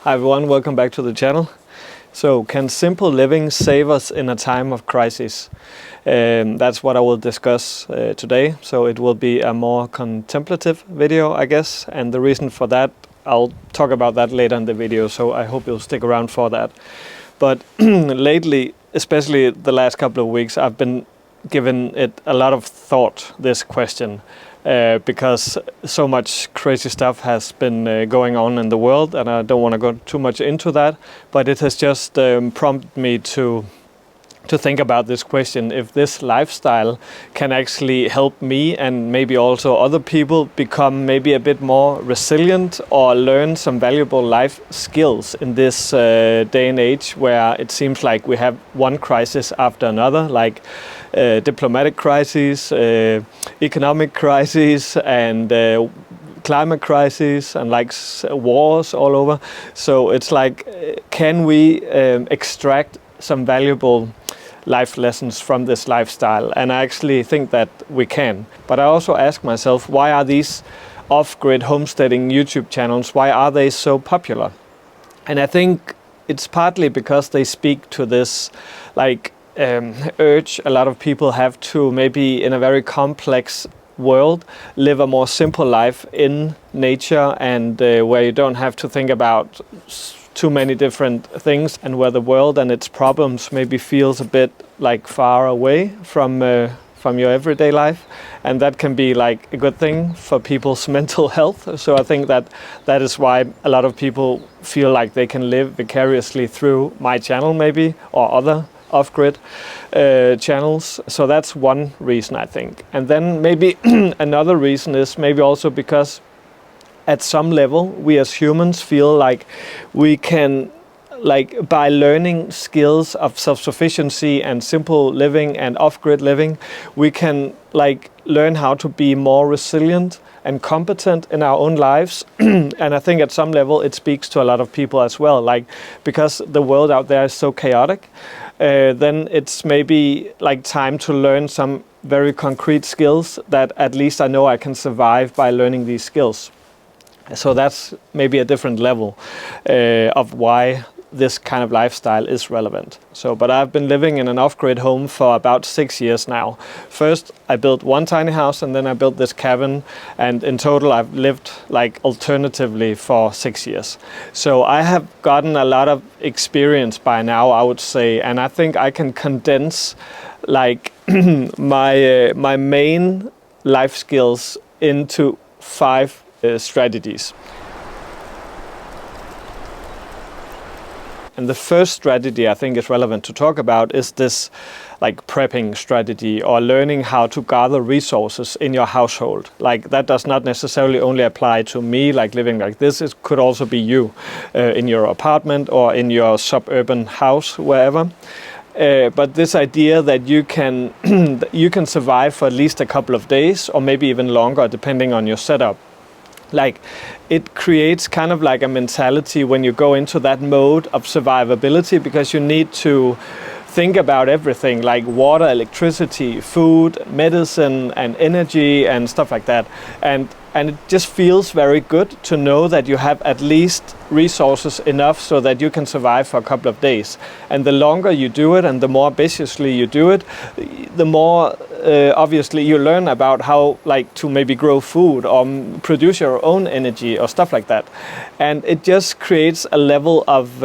Hi everyone, welcome back to the channel. So, can simple living save us in a time of crisis? That's what I will discuss today. So it will be a more contemplative video, I guess. And the reason for that, I'll talk about that later in the video. So I hope you'll stick around for that. But lately, especially the last couple of weeks, I've been giving it a lot of thought, this question. Because so much crazy stuff has been going on in the world, and I don't want to go too much into that, but it has just prompted me to think about this question, if this lifestyle can actually help me and maybe also other people become maybe a bit more resilient or learn some valuable life skills in this day and age where it seems like we have one crisis after another, like diplomatic crises, economic crises, and climate crises, and like wars all over. So it's like, can we extract some valuable life lessons from this lifestyle? And I actually think that we can. But I also ask myself, why are these off-grid homesteading YouTube channels, why are they so popular? And I think it's partly because they speak to this like urge a lot of people have to, maybe in a very complex world, live a more simple life in nature, and where you don't have to think about too many different things, and where the world and its problems maybe feels a bit like far away from your everyday life, and that can be like a good thing for people's mental health. So I think that is why a lot of people feel like they can live vicariously through my channel maybe, or other off-grid channels. So that's one reason, I think. And then maybe another reason is maybe also because at some level we as humans feel like we can, like, by learning skills of self-sufficiency and simple living and off-grid living, we can like learn how to be more resilient and competent in our own lives. And I think at some level it speaks to a lot of people as well, like, because the world out there is so chaotic, then it's maybe like time to learn some very concrete skills that at least I know I can survive by learning these skills. So that's maybe a different level of why this kind of lifestyle is relevant. So, but I've been living in an off-grid home for about 6 years now. First, I built one tiny house, and then I built this cabin, and in total I've lived like alternatively for 6 years. So I have gotten a lot of experience by now, I would say, and I think I can condense like my main life skills into 5 strategies. And the first strategy I think is relevant to talk about is this like prepping strategy, or learning how to gather resources in your household. Like, that does not necessarily only apply to me, like living like this. It could also be you in your apartment or in your suburban house, wherever. But this idea that you can you can survive for at least a couple of days, or maybe even longer, depending on your setup. Like, it creates kind of like a mentality when you go into that mode of survivability, because you need to think about everything, like water, electricity, food, medicine, and energy, and stuff like that. And it just feels very good to know that you have at least resources enough so that you can survive for a couple of days. And the longer you do it, and the more ambitiously you do it, the more obviously you learn about how, like, to maybe grow food or produce your own energy or stuff like that. And it just creates a level of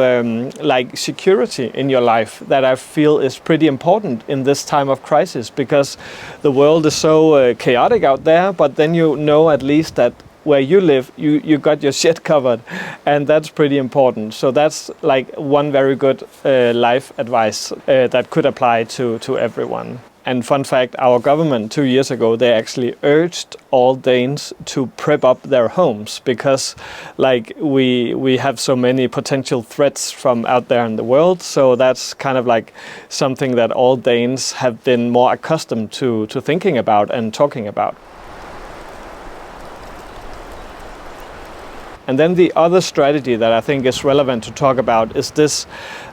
like security in your life that I feel is pretty important in this time of crisis, because the world is so chaotic out there, but then you know at least that where you live, you got your shit covered, and that's pretty important. So that's like one very good life advice that could apply to everyone. And fun fact, our government 2 years ago, they actually urged all Danes to prep up their homes, because like we have so many potential threats from out there in the world. So that's kind of like something that all Danes have been more accustomed to thinking about and talking about. And then the other strategy that I think is relevant to talk about is this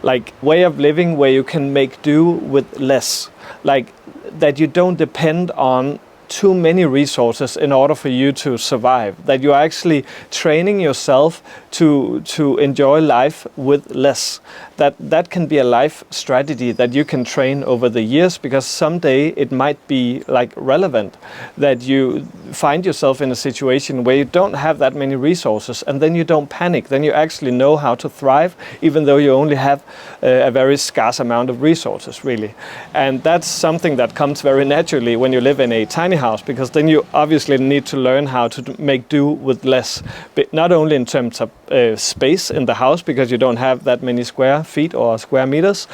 like way of living where you can make do with less. Like, that you don't depend on too many resources in order for you to survive, that you're actually training yourself to enjoy life with less. That can be a life strategy that you can train over the years, because someday it might be like relevant, that you find yourself in a situation where you don't have that many resources, and then you don't panic. Then you actually know how to thrive, even though you only have a very scarce amount of resources, really. And that's something that comes very naturally when you live in a tiny house, because then you obviously need to learn how to make do with less, but not only in terms of space in the house, because you don't have that many square feet or square meters,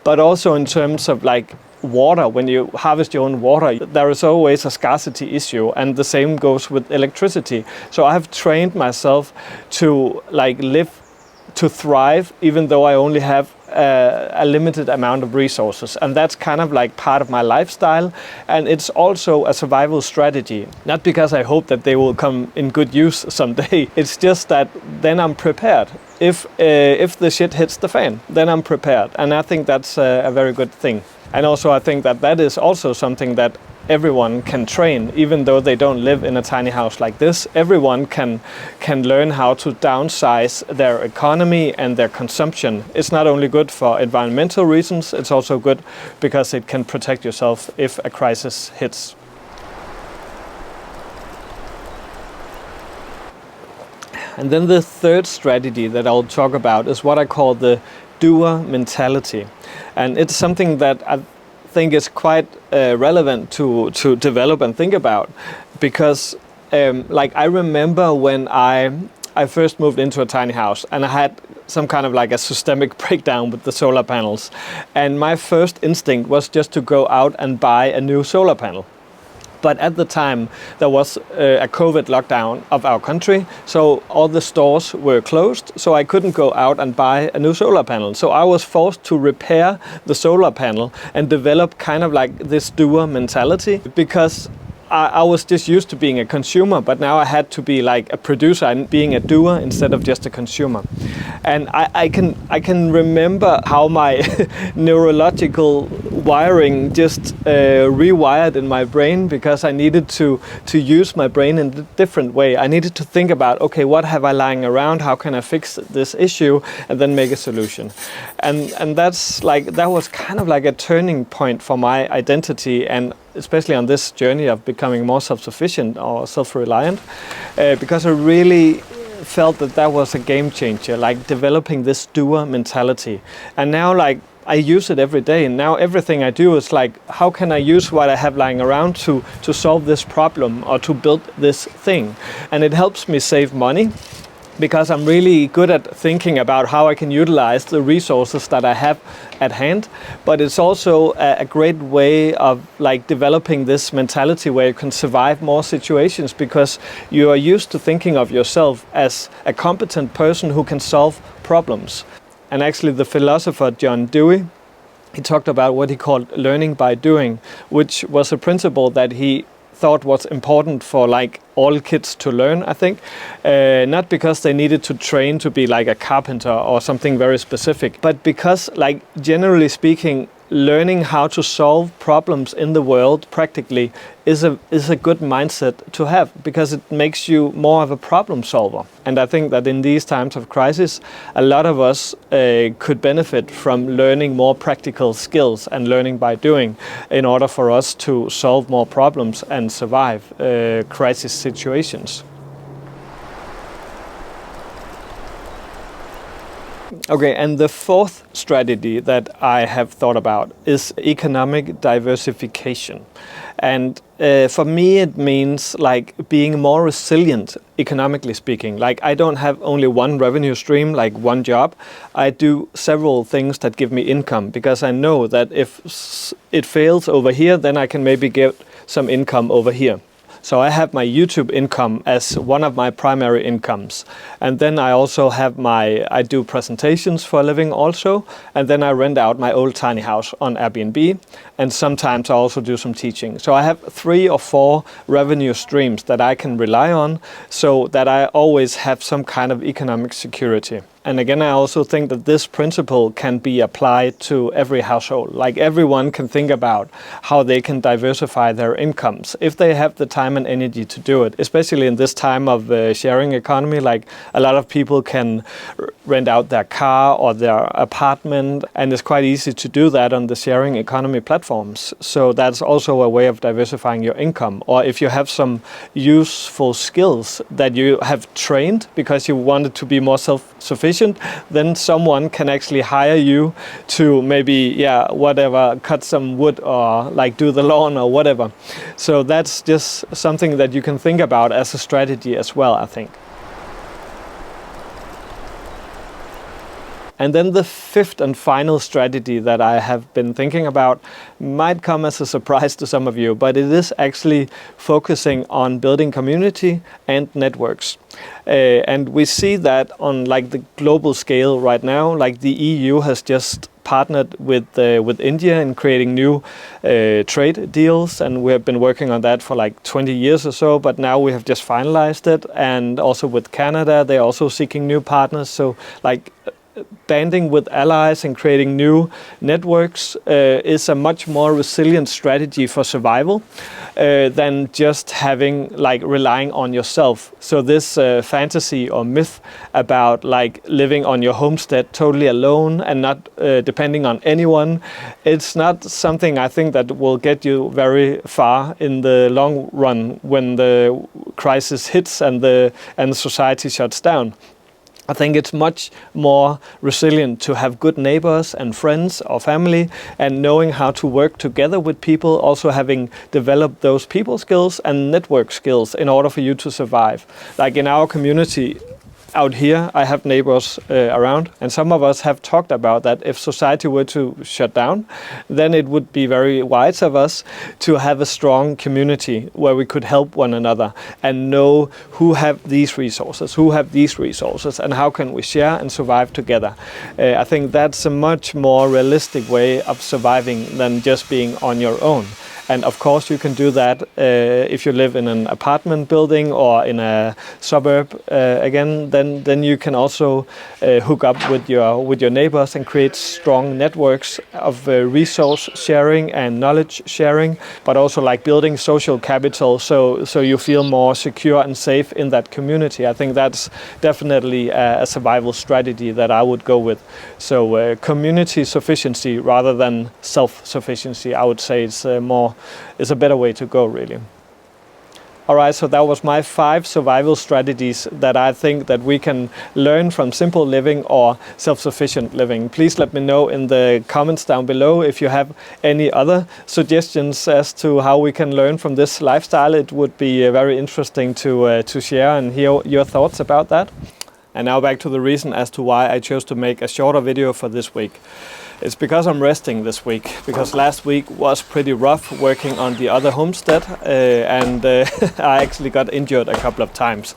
but also in terms of like water. When you harvest your own water, there is always a scarcity issue, and the same goes with electricity. So I have trained myself to like live, to thrive, even though I only have a limited amount of resources. And that's kind of like part of my lifestyle, and it's also a survival strategy. Not because I hope that they will come in good use someday. It's just that then I'm prepared. If the shit hits the fan, then I'm prepared, and I think that's a very good thing. And also I think that is also something that everyone can train, even though they don't live in a tiny house like this. Everyone can learn how to downsize their economy and their consumption. It's not only good for environmental reasons, it's also good because it can protect yourself if a crisis hits. And then the third strategy that I'll talk about is what I call the doer mentality. And it's something that I think is quite relevant to develop and think about, because like I remember when I first moved into a tiny house, and I had some kind of like a systemic breakdown with the solar panels, and my first instinct was just to go out and buy a new solar panel. But at the time, there was a COVID lockdown of our country, so all the stores were closed, so I couldn't go out and buy a new solar panel. So I was forced to repair the solar panel and develop kind of like this doer mentality, because I was just used to being a consumer, but now I had to be like a producer and being a doer instead of just a consumer. And I can remember how my neurological wiring just rewired in my brain, because I needed to use my brain in a different way. I needed to think about, okay, what have I lying around? How can I fix this issue? And then make a solution. And that was kind of like a turning point for my identity, and especially on this journey of becoming more self-sufficient or self-reliant, because I really felt that was a game changer, like developing this doer mentality. And now like I use it every day, and now everything I do is like, how can I use what I have lying around to solve this problem or to build this thing? And it helps me save money, because I'm really good at thinking about how I can utilize the resources that I have at hand. But it's also a great way of like developing this mentality where you can survive more situations, because you are used to thinking of yourself as a competent person who can solve problems. And actually the philosopher John Dewey, he talked about what he called learning by doing, which was a principle that he thought was important for like all kids to learn, I think. Not because they needed to train to be like a carpenter or something very specific, but because like generally speaking, learning how to solve problems in the world practically is a good mindset to have, because it makes you more of a problem solver. And I think that in these times of crisis, a lot of us could benefit from learning more practical skills and learning by doing, in order for us to solve more problems and survive crisis situations. Okay, and the fourth strategy that I have thought about is economic diversification. And for me, it means like being more resilient, economically speaking. Like I don't have only one revenue stream, like one job. I do several things that give me income, because I know that if it fails over here, then I can maybe get some income over here. So I have my YouTube income as one of my primary incomes. And then I also have I do presentations for a living also. And then I rent out my old tiny house on Airbnb. And sometimes I also do some teaching. So I have 3 or 4 revenue streams that I can rely on, so that I always have some kind of economic security. And again, I also think that this principle can be applied to every household. Like everyone can think about how they can diversify their incomes if they have the time and energy to do it, especially in this time of sharing economy. Like a lot of people can rent out their car or their apartment, and it's quite easy to do that on the sharing economy platforms. So that's also a way of diversifying your income. Or if you have some useful skills that you have trained because you wanted to be more self-sufficient, then someone can actually hire you to maybe, whatever, cut some wood or like do the lawn or whatever. So that's just something that you can think about as a strategy as well, I think. And then the fifth and final strategy that I have been thinking about might come as a surprise to some of you, but it is actually focusing on building community and networks. And we see that on like the global scale right now. Like the EU has just partnered with India in creating new trade deals, and we have been working on that for like 20 years or so, but now we have just finalized it. And also with Canada, they're also seeking new partners. So like banding with allies and creating new networks is a much more resilient strategy for survival than just having like relying on yourself. So this fantasy or myth about like living on your homestead totally alone and not depending on anyone, it's not something I think that will get you very far in the long run when the crisis hits and the society shuts down. I think it's much more resilient to have good neighbors and friends or family, and knowing how to work together with people, also having developed those people skills and network skills in order for you to survive. Like in our community out here, I have neighbors around, and some of us have talked about that if society were to shut down, then it would be very wise of us to have a strong community where we could help one another and know who have these resources, and how can we share and survive together. I think that's a much more realistic way of surviving than just being on your own. And of course you can do that if you live in an apartment building or in a suburb. Again, then you can also hook up with your neighbors and create strong networks of resource sharing and knowledge sharing, but also like building social capital so you feel more secure and safe in that community. I think that's definitely a survival strategy that I would go with. So community sufficiency rather than self-sufficiency, I would say is a better way to go, really. All right, so that was my 5 survival strategies that I think that we can learn from simple living or self-sufficient living. Please let me know in the comments down below if you have any other suggestions as to how we can learn from this lifestyle. It would be very interesting to share and hear your thoughts about that. And now back to the reason as to why I chose to make a shorter video for this week. It's because I'm resting this week, because last week was pretty rough working on the other homestead, and I actually got injured a couple of times.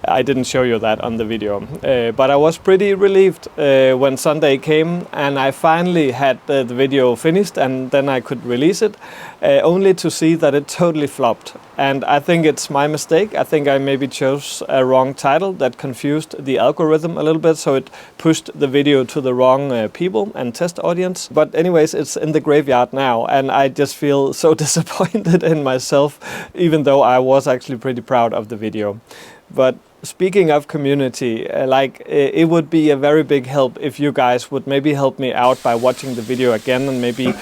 I didn't show you that on the video, but I was pretty relieved when Sunday came and I finally had the video finished, and then I could release it, only to see that it totally flopped. And I think it's my mistake. I think I maybe chose a wrong title that confused the algorithm a little bit, so it pushed the video to the wrong people and test audience. But anyways, it's in the graveyard now, and I just feel so disappointed in myself, even though I was actually pretty proud of the video. But speaking of community, it would be a very big help if you guys would maybe help me out by watching the video again and maybe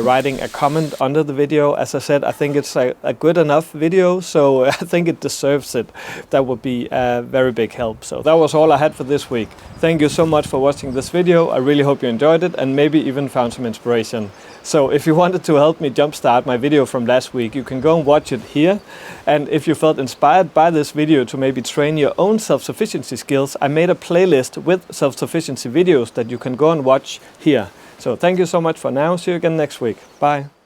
writing a comment under the video. As I said, I think it's a good enough video, so I think it deserves it. That would be a very big help. So that was all I had for this week. Thank you so much for watching this video. I really hope you enjoyed it and maybe even found some inspiration. So if you wanted to help me jumpstart my video from last week, you can go and watch it here. And if you felt inspired by this video to maybe train your own self-sufficiency skills, I made a playlist with self-sufficiency videos that you can go and watch here. So thank you so much for now. See you again next week. Bye.